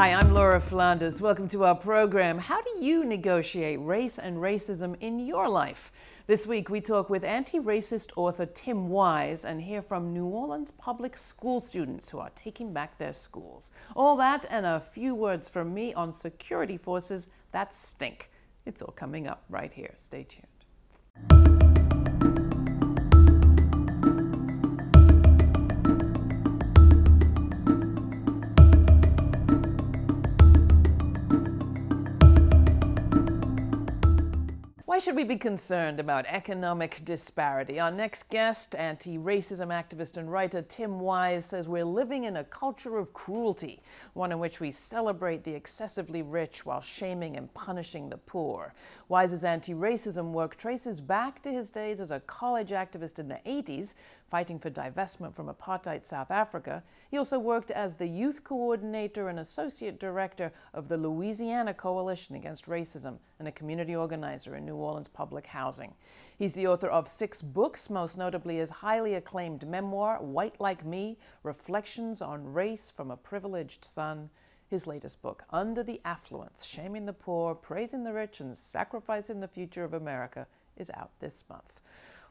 Hi, I'm Laura Flanders. Welcome to our program. How do you negotiate race and racism in your life? This week we talk with anti-racist author Tim Wise and hear from New Orleans public school students who are taking back their schools. All that and a few words from me on security forces that stink. It's all coming up right here. Stay tuned. Why should we be concerned about economic disparity? Our next guest, anti-racism activist and writer Tim Wise, says we're living in a culture of cruelty, one in which we celebrate the excessively rich while shaming and punishing the poor. Wise's anti-racism work traces back to his days as a college activist in the 80s, fighting for divestment from apartheid South Africa. He also worked as the youth coordinator and associate director of the Louisiana Coalition Against Racism and a community organizer in New Orleans public housing. He's the author of 6 books, most notably his highly acclaimed memoir, White Like Me, Reflections on Race from a Privileged Son. His latest book, Under the Affluence, Shaming the Poor, Praising the Rich, and Sacrificing the Future of America, is out this month.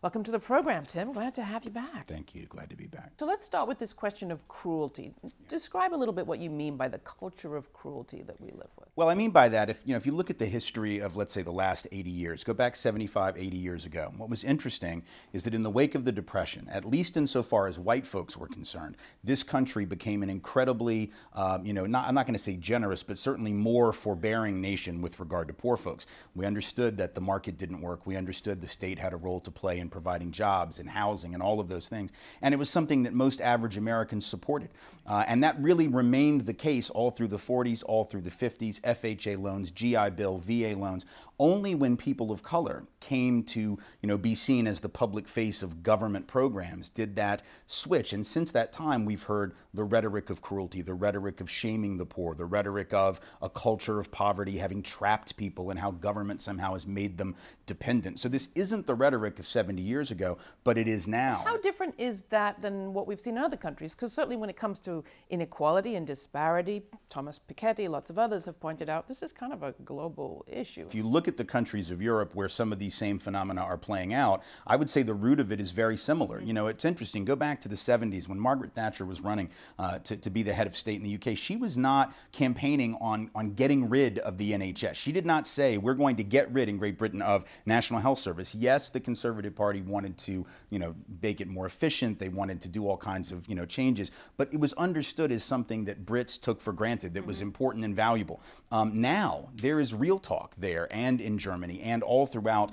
Welcome to the program, Tim. Glad to have you back. Thank you. Glad to be back. So let's start with this question of cruelty. Describe a little bit what you mean by the culture of cruelty that we live with. Well, I mean by that, if you look at the history of, let's say, the last 80 years, go back 75, 80 years ago, what was interesting is that in the wake of the Depression, at least insofar as white folks were concerned, this country became an incredibly, I'm not going to say generous, but certainly more forbearing nation with regard to poor folks. We understood that the market didn't work. We understood the state had a role to play in providing jobs and housing and all of those things. And it was something that most average Americans supported. And that really remained the case all through the 40s, all through the 50s, FHA loans, GI Bill, VA loans. Only when people of color came to be seen as the public face of government programs did that switch. And since that time, we've heard the rhetoric of cruelty, the rhetoric of shaming the poor, the rhetoric of a culture of poverty having trapped people and how government somehow has made them dependent. So this isn't the rhetoric of 70 years ago, but it is now. How different is that than what we've seen in other countries? Because certainly when it comes to inequality and disparity, Thomas Piketty, lots of others have pointed out, this is kind of a global issue. If you look at the countries of Europe where some of these same phenomena are playing out, I would say the root of it is very similar. It's interesting, go back to the 70s when Margaret Thatcher was running to be the head of state in the UK. She was not campaigning on getting rid of the NHS. She did not say, we're going to get rid in Great Britain of National Health Service. Yes, the Conservative Party wanted to, make it more efficient. They wanted to do all kinds of, changes, but it was understood as something that Brits took for granted, that was important and valuable. Now there is real talk there and in Germany and all throughout,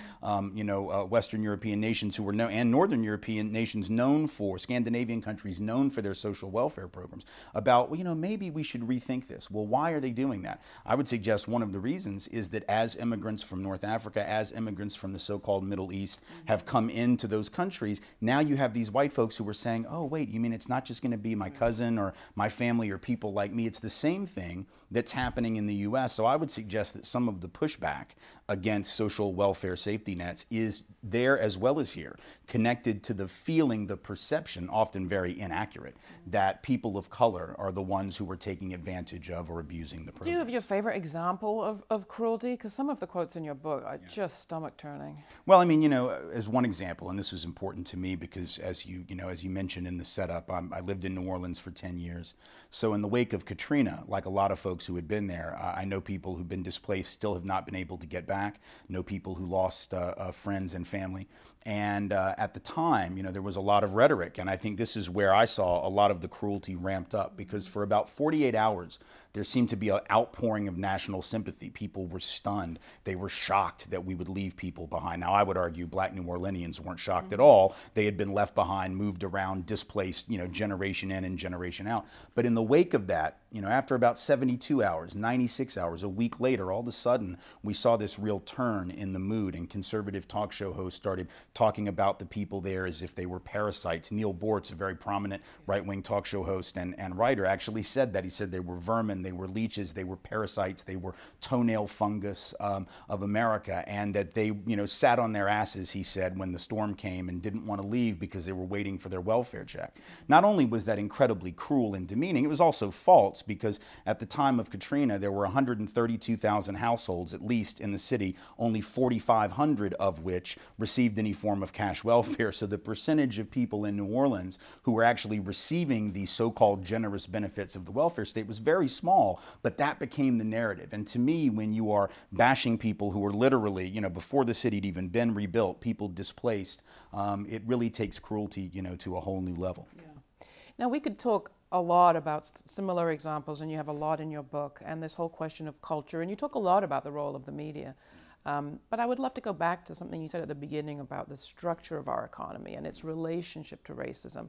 Western European nations who were and Northern European nations known for, Scandinavian countries known for their social welfare programs about, maybe we should rethink this. Well, why are they doing that? I would suggest one of the reasons is that as immigrants from North Africa, as immigrants from the so-called Middle East have come into those countries, now you have these white folks who are saying, oh, wait, you mean it's not just going to be my cousin or my family or people like me. It's the same thing that's happening in the U.S. So I would suggest that some of the pushback against social welfare safety nets is there as well as here, connected to the feeling, the perception, often very inaccurate, that people of color are the ones who are taking advantage of or abusing the program. Do you have your favorite example of cruelty? Because some of the quotes in your book are just stomach-turning. Well, I mean, as one example, and this was important to me because as you mentioned in the setup, I lived in New Orleans for 10 years. So in the wake of Katrina, like a lot of folks who had been there, I know people who've been displaced still have not been able to get back, know people who lost friends and family. And at the time, there was a lot of rhetoric, and I think this is where I saw a lot of the cruelty ramped up, because for about 48 hours, there seemed to be an outpouring of national sympathy. People were stunned. They were shocked that we would leave people behind. Now, I would argue Black New Orleanians weren't shocked at all. They had been left behind, moved around, displaced, generation in and generation out. But in the wake of that, after about 72 hours, 96 hours, a week later, all of a sudden, we saw this real turn in the mood, and conservative talk show hosts started talking about the people there as if they were parasites. Neil Bortz, a very prominent right-wing talk show host and writer, actually said that. He said they were vermin, they were leeches, they were parasites, they were toenail fungus of America, and that they, sat on their asses, he said, when the storm came and didn't want to leave because they were waiting for their welfare check. Not only was that incredibly cruel and demeaning, it was also false, because at the time of Katrina, there were 132,000 households, at least in the city, only 4,500 of which received any form of cash welfare. So the percentage of people in New Orleans who were actually receiving the so-called generous benefits of the welfare state was very small, but that became the narrative. And to me, when you are bashing people who were literally, before the city had even been rebuilt, people displaced, it really takes cruelty, to a whole new level. Yeah. Now, we could talk a lot about similar examples, and you have a lot in your book, and this whole question of culture, and you talk a lot about the role of the media. But I would love to go back to something you said at the beginning about the structure of our economy and its relationship to racism.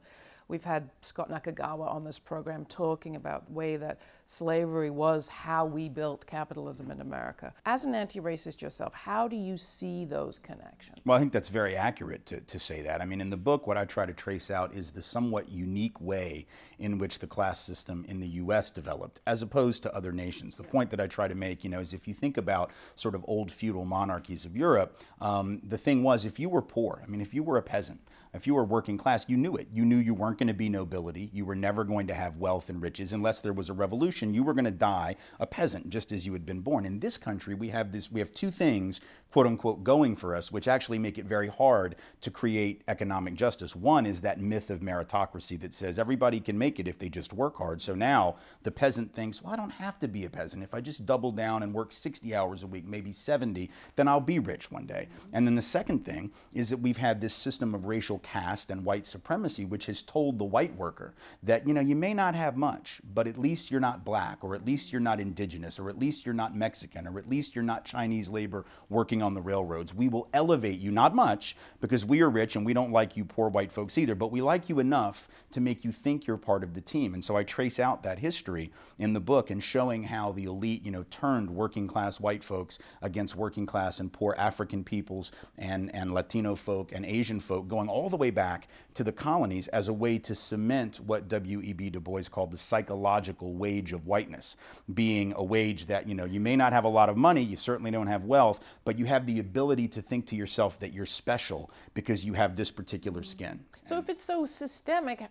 We've had Scott Nakagawa on this program talking about the way that slavery was how we built capitalism in America. As an anti-racist yourself, how do you see those connections? Well, I think that's very accurate to say that. I mean, in the book, what I try to trace out is the somewhat unique way in which the class system in the U.S. developed, as opposed to other nations. The point that I try to make, is if you think about sort of old feudal monarchies of Europe, the thing was, if you were poor, if you were a peasant, if you were working class, you knew it. You knew you weren't going to be nobility. You were never going to have wealth and riches unless there was a revolution. You were going to die a peasant, just as you had been born. In this country, we have two things, quote unquote, going for us, which actually make it very hard to create economic justice. One is that myth of meritocracy that says everybody can make it if they just work hard. So now the peasant thinks, well, I don't have to be a peasant. If I just double down and work 60 hours a week, maybe 70, then I'll be rich one day. And then the second thing is that we've had this system of racial caste and white supremacy, which has told the white worker that, you may not have much, but at least you're not black, or at least you're not indigenous, or at least you're not Mexican, or at least you're not Chinese labor working on the railroads. We will elevate you, not much, because we are rich and we don't like you poor white folks either, but we like you enough to make you think you're part of the team. And so I trace out that history in the book and showing how the elite, turned working class white folks against working class and poor African peoples and Latino folk and Asian folk, going all the way back to the colonies as a way to cement what W.E.B. Du Bois called the psychological wage of whiteness, being a wage that, you may not have a lot of money, you certainly don't have wealth, but you have the ability to think to yourself that you're special because you have this particular skin. So if it's so systemic,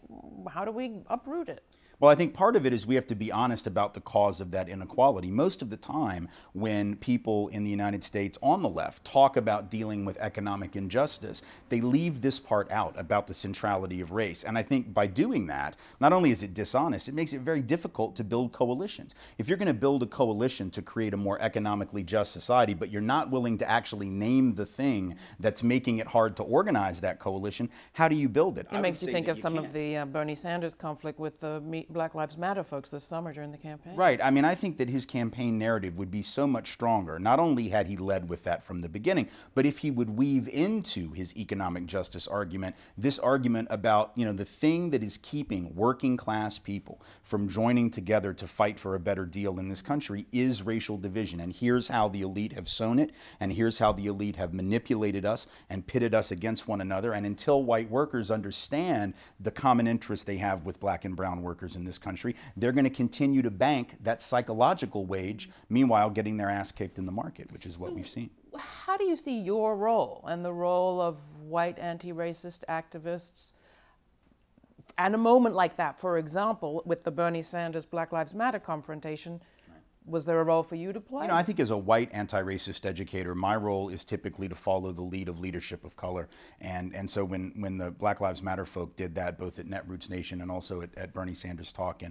how do we uproot it? Well, I think part of it is we have to be honest about the cause of that inequality. Most of the time when people in the United States on the left talk about dealing with economic injustice, they leave this part out about the centrality of race. And I think by doing that, not only is it dishonest, it makes it very difficult to build coalitions. If you're going to build a coalition to create a more economically just society, but you're not willing to actually name the thing that's making it hard to organize that coalition, how do you build it? It makes you think of some of the Bernie Sanders conflict with the Black Lives Matter folks this summer during the campaign. Right. I think that his campaign narrative would be so much stronger, not only had he led with that from the beginning, but if he would weave into his economic justice argument, this argument about, the thing that is keeping working class people from joining together to fight for a better deal in this country is racial division. And here's how the elite have sown it, and here's how the elite have manipulated us and pitted us against one another. And until white workers understand the common interest they have with black and brown workers in this country, they're going to continue to bank that psychological wage, meanwhile getting their ass kicked in the market, which is what we've seen. How do you see your role and the role of white anti-racist activists at a moment like that? For example, with the Bernie Sanders Black Lives Matter confrontation, was there a role for you to play? I think as a white anti-racist educator, my role is typically to follow the lead of leadership of color. And so when the Black Lives Matter folk did that, both at Netroots Nation and also at Bernie Sanders' talk,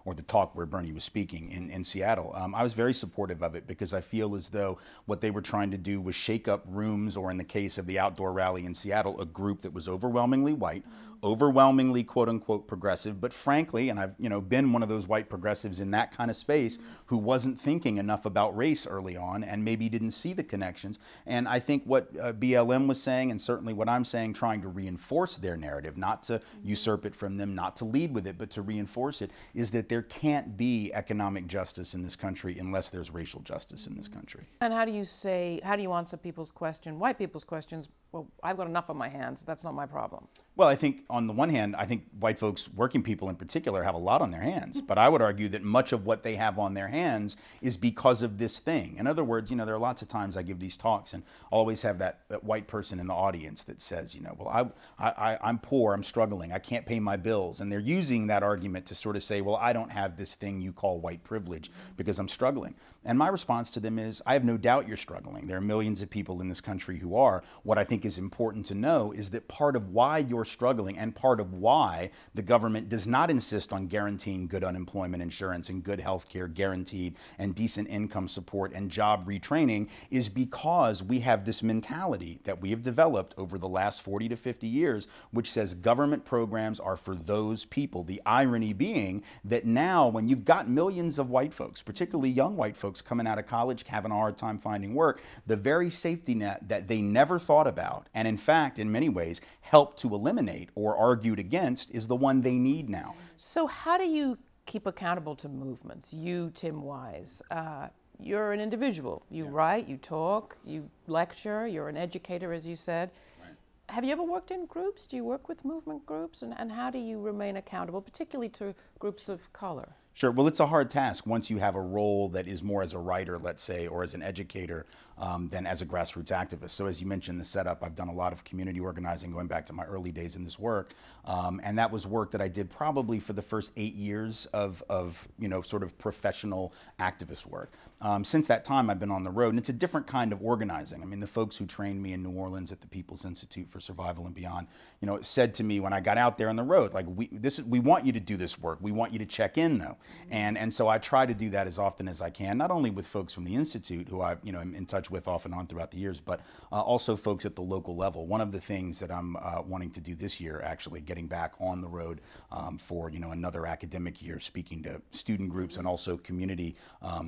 or the talk where Bernie was speaking in Seattle, I was very supportive of it because I feel as though what they were trying to do was shake up rooms, or in the case of the outdoor rally in Seattle, a group that was overwhelmingly white, overwhelmingly quote unquote progressive, but frankly, and I've been one of those white progressives in that kind of space who wasn't thinking enough about race early on and maybe didn't see the connections. And I think what BLM was saying, and certainly what I'm saying, trying to reinforce their narrative, not to usurp it from them, not to lead with it, but to reinforce it, is that there can't be economic justice in this country unless there's racial justice in this country. And how do you answer people's question, white people's questions, well, I've got enough on my hands, that's not my problem? Well, I think on the one hand, I think white folks, working people in particular, have a lot on their hands. But I would argue that much of what they have on their hands is because of this thing. In other words, there are lots of times I give these talks and always have that white person in the audience that says, well, I'm poor, I'm struggling, I can't pay my bills. And they're using that argument to sort of say, well, I don't have this thing you call white privilege because I'm struggling. And my response to them is, I have no doubt you're struggling. There are millions of people in this country who are. What I think is important to know is that part of why you're struggling and part of why the government does not insist on guaranteeing good unemployment insurance and good health care guaranteed and decent income support and job retraining is because we have this mentality that we have developed over the last 40 to 50 years, which says government programs are for those people. The irony being that now when you've got millions of white folks, particularly young white folks coming out of college, having a hard time finding work, the very safety net that they never thought about, and in fact, in many ways, helped to eliminate or argued against, is the one they need now. So how do you keep accountable to movements? You, Tim Wise, you're an individual. You write, you talk, you lecture, you're an educator, as you said. Have you ever worked in groups? Do you work with movement groups? And how do you remain accountable, particularly to groups of color? Sure. Well, it's a hard task once you have a role that is more as a writer, let's say, or as an educator than as a grassroots activist. So as you mentioned the setup, I've done a lot of community organizing going back to my early days in this work. And that was work that I did probably for the first 8 years of sort of professional activist work. Since that time, I've been on the road, and it's a different kind of organizing. I mean, the folks who trained me in New Orleans at the People's Institute for Survival and Beyond, said to me when I got out there on the road, like, we want you to do this work. We want you to check in, though. And so I try to do that as often as I can, not only with folks from the Institute, who I am in touch with off and on throughout the years, but also folks at the local level. One of the things that I'm wanting to do this year, actually getting back on the road for another academic year, speaking to student groups and also community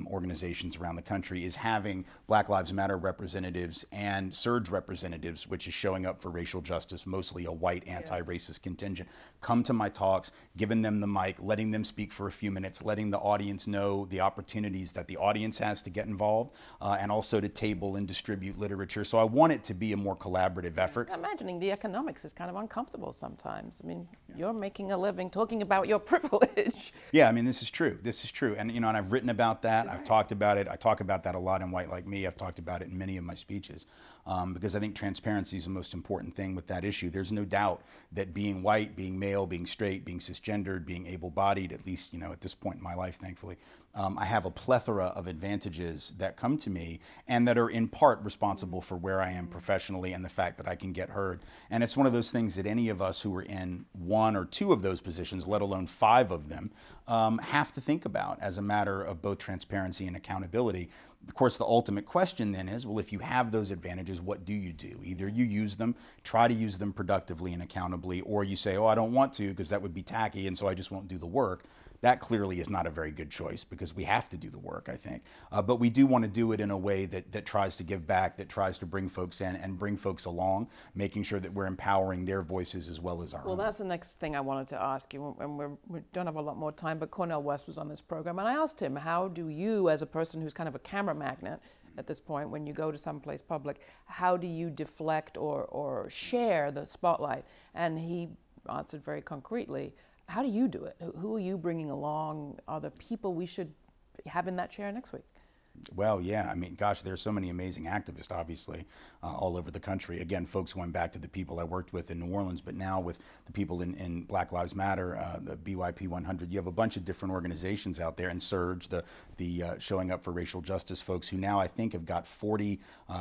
organizations around the country, is having Black Lives Matter representatives and Surge representatives, which is showing up for racial justice, mostly a white anti-racist contingent, come to my talks, giving them the mic, letting them speak for a few minutes, letting the audience know the opportunities that the audience has to get involved, and also to table and distribute literature. So I want it to be a more collaborative effort. Imagining the economics is kind of uncomfortable sometimes. I mean, you're making a living talking about your privilege. Yeah, I mean, this is true. This is true. And, and I've written about that. I've talked about it. I talk about that a lot in White Like Me. I've talked about it in many of my speeches because I think transparency is the most important thing with that issue. There's no doubt that being white, being male, being straight, being cisgendered, being able-bodied, at least, at this point in my life, thankfully, I have a plethora of advantages that come to me and that are in part responsible for where I am professionally and the fact that I can get heard. And it's one of those things that any of us who are in one or two of those positions, let alone 5 of them, have to think about as a matter of both transparency and accountability. Of course, the ultimate question then is, well, if you have those advantages, what do you do? Either you use them, try to use them productively and accountably, or you say, oh, I don't want to because that would be tacky and so I just won't do the work. That clearly is not a very good choice because we have to do the work, I think. But we do want to do it in a way that tries to give back, that tries to bring folks in and bring folks along, making sure that we're empowering their voices as well as our own. Well, that's the next thing I wanted to ask you, and we don't have a lot more time, but Cornel West was on this program, and I asked him, how do you, as a person who's kind of a camera magnet at this point, when you go to someplace public, how do you deflect or share the spotlight? And he answered very concretely, how do you do it? Who are you bringing along? Are there people we should have in that chair next week? Well, yeah, I mean, gosh, there's so many amazing activists, obviously, all over the country. Again, folks going back to the people I worked with in New Orleans, but now with the people in Black Lives Matter, the BYP 100, you have a bunch of different organizations out there, and Surge, the showing up for racial justice folks, who now I think have got 40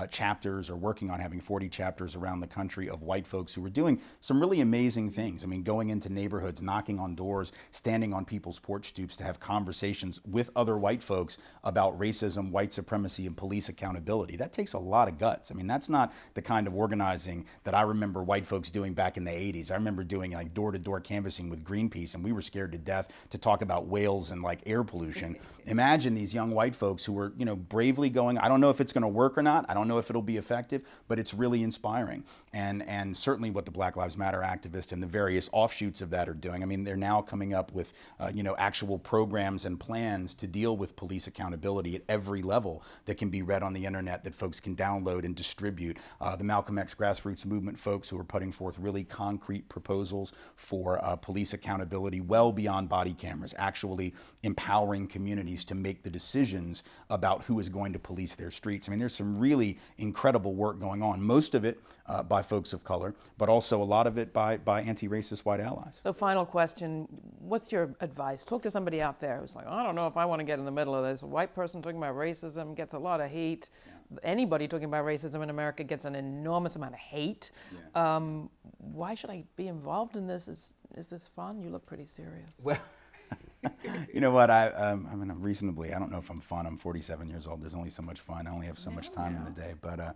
chapters, or working on having 40 chapters around the country of white folks who are doing some really amazing things. I mean, going into neighborhoods, knocking on doors, standing on people's porch stoops to have conversations with other white folks about racism, white supremacy, and police accountability. That takes a lot of guts. I mean, that's not the kind of organizing that I remember white folks doing back in the 80s. I remember doing like door-to-door canvassing with Greenpeace, and we were scared to death to talk about whales and like air pollution. Imagine these young white folks who were, bravely going, I don't know if it's going to work or not. I don't know if it'll be effective, but it's really inspiring. And certainly what the Black Lives Matter activists and the various offshoots of that are doing. I mean, they're now coming up with, actual programs and plans to deal with police accountability at every every level that can be read on the internet that folks can download and distribute. The Malcolm X grassroots movement folks who are putting forth really concrete proposals for police accountability well beyond body cameras, actually empowering communities to make the decisions about who is going to police their streets. I mean, there's some really incredible work going on, most of it by folks of color, but also a lot of it by anti-racist white allies. So final question, what's your advice? Talk to somebody out there who's like, I don't know if I want to get in the middle of this. A white person talking about racism gets a lot of hate. Yeah. Anybody talking about racism in America gets an enormous amount of hate. Yeah. Why should I be involved in this? Is this fun? You look pretty serious. Well, you know what, I mean, I'm reasonably, I don't know if I'm fun. I'm 47 years old. There's only so much fun. I only have so much time in the day. But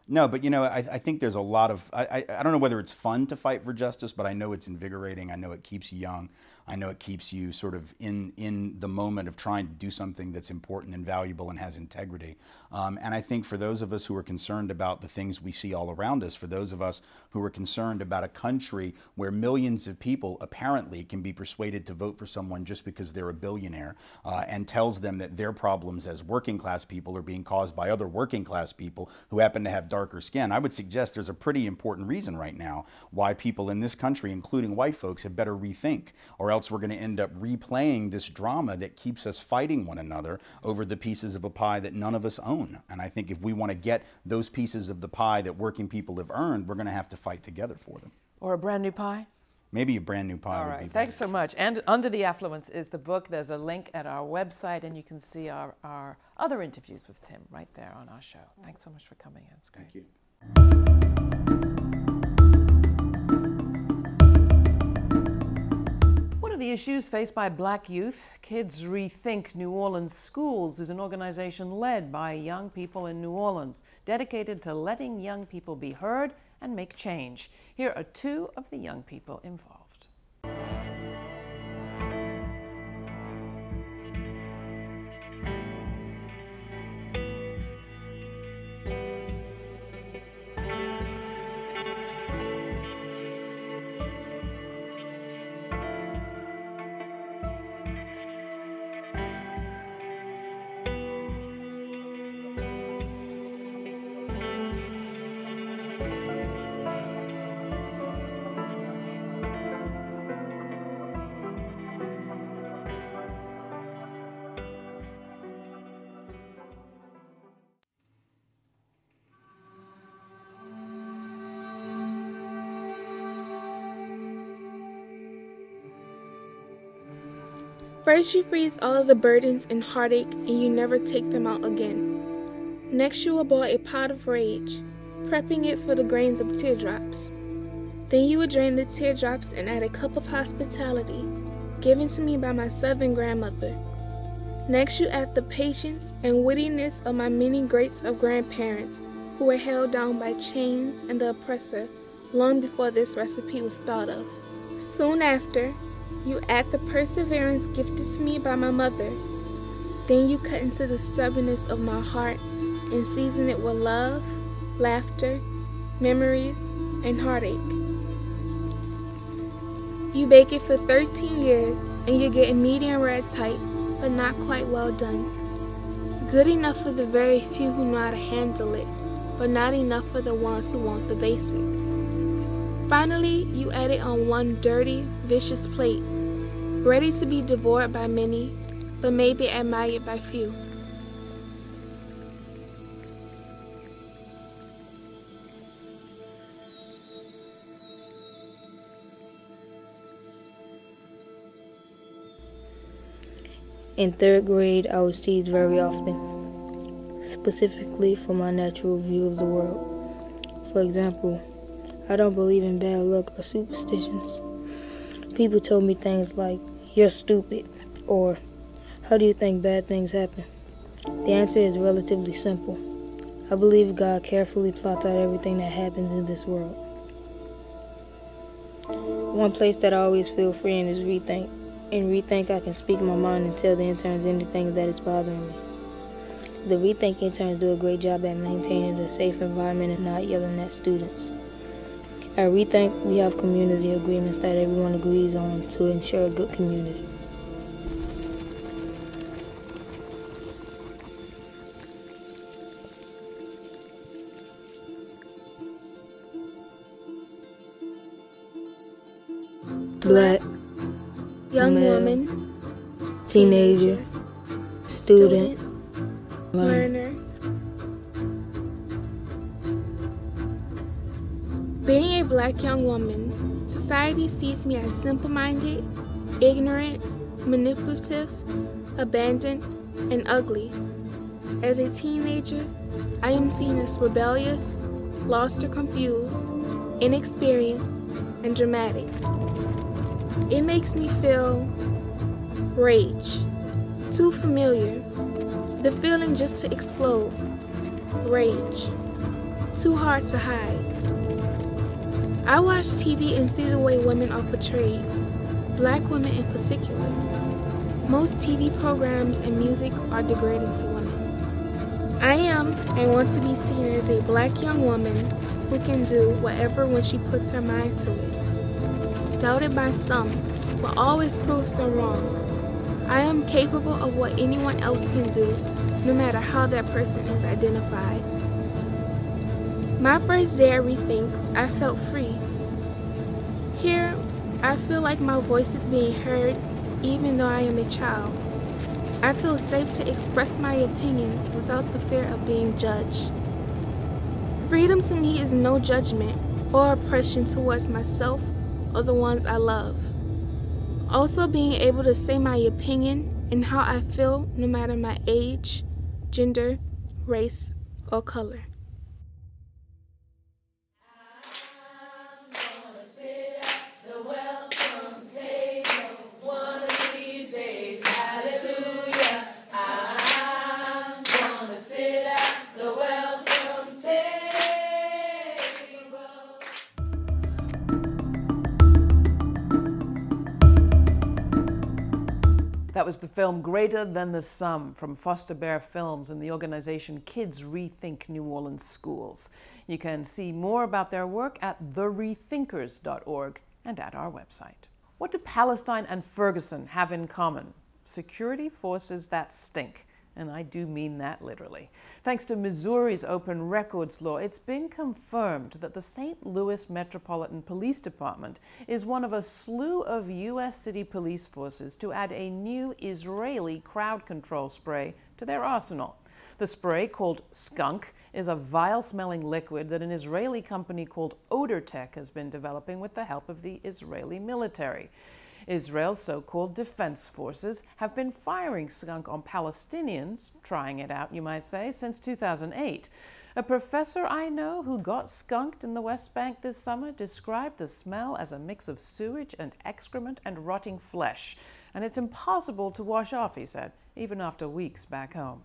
no, but you know, I think there's a lot of, I don't know whether it's fun to fight for justice, but I know it's invigorating. I know it keeps you young. I know it keeps you sort of in the moment of trying to do something that's important and valuable and has integrity. And I think for those of us who are concerned about the things we see all around us, for those of us who are concerned about a country where millions of people apparently can be persuaded to vote for someone just because they're a billionaire and tells them that their problems as working class people are being caused by other working class people who happen to have darker skin, I would suggest there's a pretty important reason right now why people in this country, including white folks, had better rethink, or else we're going to end up replaying this drama that keeps us fighting one another over the pieces of a pie that none of us own. And I think if we want to get those pieces of the pie that working people have earned, we're going to have to fight together for them. Or a brand new pie? Maybe a brand new pie. All right, thanks so much. And Under the Affluence is the book. There's a link at our website, and you can see our other interviews with Tim right there on our show. Thanks so much for coming in. It's great. Thank you. One of the issues faced by Black youth, Kids Rethink New Orleans Schools, is an organization led by young people in New Orleans, dedicated to letting young people be heard and make change. Here are two of the young people involved. First, you freeze all of the burdens and heartache, and you never take them out again. Next, you will boil a pot of rage, prepping it for the grains of teardrops. Then you will drain the teardrops and add a cup of hospitality, given to me by my Southern grandmother. Next, you add the patience and wittiness of my many greats of grandparents, who were held down by chains and the oppressor long before this recipe was thought of. Soon after, you add the perseverance gifted to me by my mother. Then you cut into the stubbornness of my heart and season it with love, laughter, memories, and heartache. You bake it for 13 years and you get a medium rare tight, but not quite well done. Good enough for the very few who know how to handle it, but not enough for the ones who want the basic. Finally, you add it on one dirty, vicious plate, ready to be devoured by many, but maybe admired by few. In third grade, I was teased very often, specifically for my natural view of the world. For example, I don't believe in bad luck or superstitions. People told me things like, "You're stupid," or "How do you think bad things happen?" The answer is relatively simple. I believe God carefully plots out everything that happens in this world. One place that I always feel free in is Rethink. In Rethink, I can speak my mind and tell the interns anything that is bothering me. The Rethink interns do a great job at maintaining a safe environment and not yelling at students. At Rethink, we have community agreements that everyone agrees on to ensure a good community. black, young male, woman, teenager, student, learner. Being a black young woman, society sees me as simple-minded, ignorant, manipulative, abandoned, and ugly. As a teenager, I am seen as rebellious, lost or confused, inexperienced, and dramatic. It makes me feel rage, too familiar, the feeling just to explode, rage, too hard to hide. I watch TV and see the way women are portrayed, black women in particular. Most TV programs and music are degrading to women. I am and want to be seen as a black young woman who can do whatever when she puts her mind to it. Doubted by some, but always proves them wrong. I am capable of what anyone else can do, no matter how that person is identified. My first day at Rethink, I felt free. Here, I feel like my voice is being heard, even though I am a child. I feel safe to express my opinion without the fear of being judged. Freedom to me is no judgment or oppression towards myself or the ones I love. Also being able to say my opinion and how I feel no matter my age, gender, race, or color. That was the film Greater Than the Sum from Foster Bear Films and the organization Kids Rethink New Orleans Schools. You can see more about their work at therethinkers.org and at our website. What do Palestine and Ferguson have in common? Security forces that stink. And I do mean that literally. Thanks to Missouri's open records law, it's been confirmed that the St. Louis Metropolitan Police Department is one of a slew of U.S. city police forces to add a new Israeli crowd control spray to their arsenal. The spray, called Skunk, is a vile-smelling liquid that an Israeli company called OdorTech has been developing with the help of the Israeli military. Israel's so-called defense forces have been firing skunk on Palestinians, trying it out, you might say, since 2008. A professor I know who got skunked in the West Bank this summer described the smell as a mix of sewage and excrement and rotting flesh. And it's impossible to wash off, he said, even after weeks back home.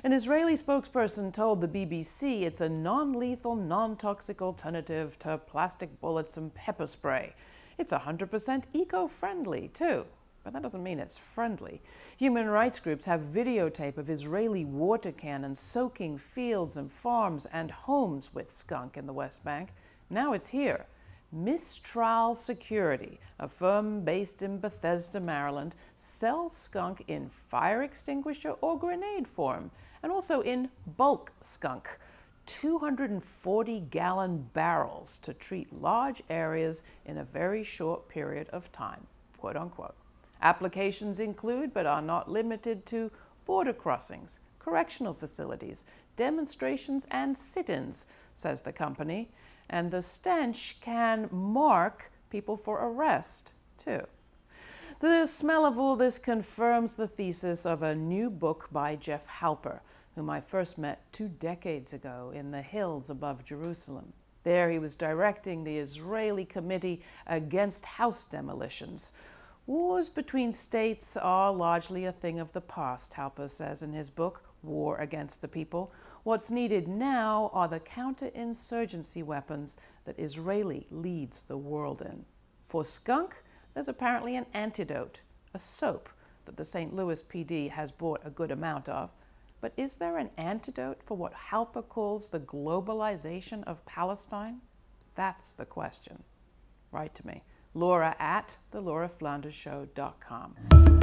An Israeli spokesperson told the BBC it's a non-lethal, non-toxic alternative to plastic bullets and pepper spray. It's 100% eco-friendly, too. But that doesn't mean it's friendly. Human rights groups have videotape of Israeli water cannons soaking fields and farms and homes with skunk in the West Bank. Now it's here. Mistral Security, a firm based in Bethesda, Maryland, sells skunk in fire extinguisher or grenade form, and also in bulk skunk. 240-gallon barrels to treat large areas in a very short period of time, quote unquote. Applications include, but are not limited to, border crossings, correctional facilities, demonstrations, and sit-ins, says the company. And the stench can mark people for arrest, too. The smell of all this confirms the thesis of a new book by Jeff Halper, whom I first met 2 decades ago in the hills above Jerusalem. There he was directing the Israeli Committee Against House Demolitions. Wars between states are largely a thing of the past, Halper says in his book, War Against the People. What's needed now are the counterinsurgency weapons that Israeli leads the world in. For skunk, there's apparently an antidote, a soap that the St. Louis PD has bought a good amount of. But is there an antidote for what Halper calls the globalization of Palestine? That's the question. Write to me, Laura at thelauaflandersshow.com.